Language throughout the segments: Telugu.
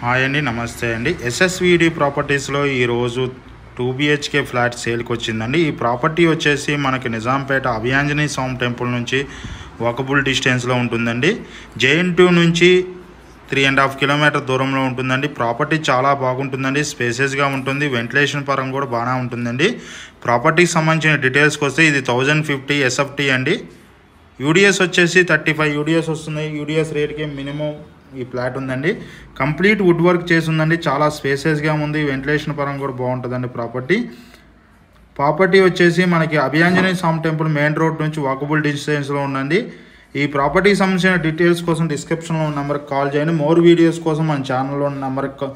హాయ్ అండి, నమస్తే అండి. ఎస్ఎస్విడి ప్రాపర్టీస్లో ఈరోజు 2 BHK ఫ్లాట్ సేల్కి వచ్చిందండి. ఈ ప్రాపర్టీ వచ్చేసి మనకి నిజాంపేట అభయాంజనేయ స్వామి టెంపుల్ నుంచి వాకబుల్ డిస్టెన్స్లో ఉంటుందండి. JN2 నుంచి 3.5 కిలోమీటర్ దూరంలో ఉంటుందండి. ప్రాపర్టీ చాలా బాగుంటుందండి, స్పేసెస్గా ఉంటుంది, వెంటిలేషన్ పరంగా కూడా బాగా ఉంటుందండి. ప్రాపర్టీకి సంబంధించిన డీటెయిల్స్కి వస్తే ఇది 1050 SFT అండి. యూడిఎస్ వచ్చేసి 35 యూడిఎస్ వస్తుంది. యూడిఎస్ రేట్కి మినిమం ఈ ఫ్లాట్ ఉందండి. కంప్లీట్ వుడ్ వర్క్ చేసి ఉందండి. చాలా స్పేసెస్గా ఉంది, వెంటిలేషన్ పరంగా కూడా బాగుంటుందండి. ప్రాపర్టీ వచ్చేసి మనకి అభయాంజనేయ స్వామి టెంపుల్ మెయిన్ రోడ్ నుంచి వాకబుల్ డిస్టెన్స్లో ఉందండి. ఈ ప్రాపర్టీకి సంబంధించిన డీటెయిల్స్ కోసం డిస్క్రిప్షన్లో ఉన్న నెంబర్కి కాల్ చేయండి. మోర్ వీడియోస్ కోసం మన ఛానల్లో ఉన్న నెంబర్కి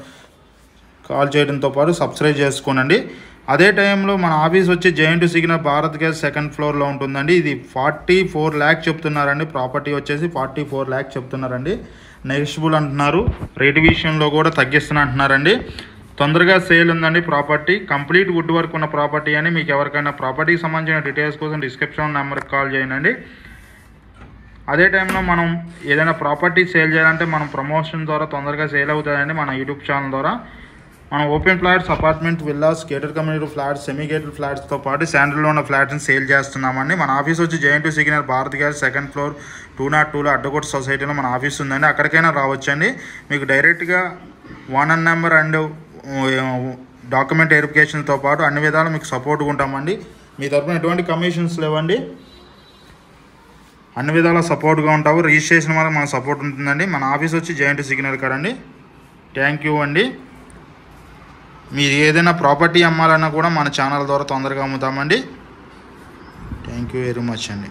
కాల్ చేయడంతో పాటు సబ్స్క్రైబ్ చేసుకోనండి. అదే టైంలో మన ఆఫీస్ వచ్చి JN2 signal Bharat gas second ఫ్లోర్లో ఉంటుందండి. ఇది 44 lakhs చెప్తున్నారండి. ప్రాపర్టీ వచ్చేసి 44 lakhs చెప్తున్నారండి. నెగిషియబుల్ అంటున్నారు. రేటు విషయంలో కూడా తగ్గిస్తున్నా అంటున్నారండి. తొందరగా సేల్ ఉందండి. ప్రాపర్టీ కంప్లీట్ వుడ్ వర్క్ ఉన్న ప్రాపర్టీ అని. మీకు ఎవరికైనా ప్రాపర్టీకి సంబంధించిన డీటెయిల్స్ కోసం డిస్క్రిప్షన్ నెంబర్కి కాల్ చేయండి. అదే టైంలో మనం ఏదైనా ప్రాపర్టీ సేల్ చేయాలంటే మనం ప్రమోషన్ ద్వారా తొందరగా సేల్ అవుతుందండి. మన యూట్యూబ్ ఛానల్ ద్వారా మనం open flats, apartment, villas, gated community flats, semi gated ఫ్లాట్స్తో పాటు శాండల్లో ఉన్న ఫ్లాట్స్ని సేల్ చేస్తున్నామండి. మన ఆఫీస్ వచ్చి JN2 signal Bharat gas second floor 202లో అడ్డకోట సొసైటీలో మన ఆఫీస్ ఉందండి. అక్కడికైనా రావచ్చండి. మీకు డైరెక్ట్గా ఓనర్ నెంబర్ అండ్ డాక్యుమెంట్ వెరిఫికేషన్తో పాటు అన్ని విధాలు మీకు సపోర్ట్గా ఉంటామండి. మీ తరఫున ఎటువంటి కమిషన్స్ లేవండి. అన్ని విధాలా సపోర్ట్గా ఉంటావు. రిజిస్ట్రేషన్ వల్ల మన సపోర్ట్ ఉంటుందండి. మన ఆఫీస్ వచ్చి JN2 సిగ్నల్ కదండి. థ్యాంక్ యూ అండి. మీరు ఏదైనా ప్రాపర్టీ అమ్మాలన్నా కూడా మన ఛానల్ ద్వారా తొందరగా అమ్ముతామండి. థ్యాంక్ యూ వెరీ మచ్ అండి.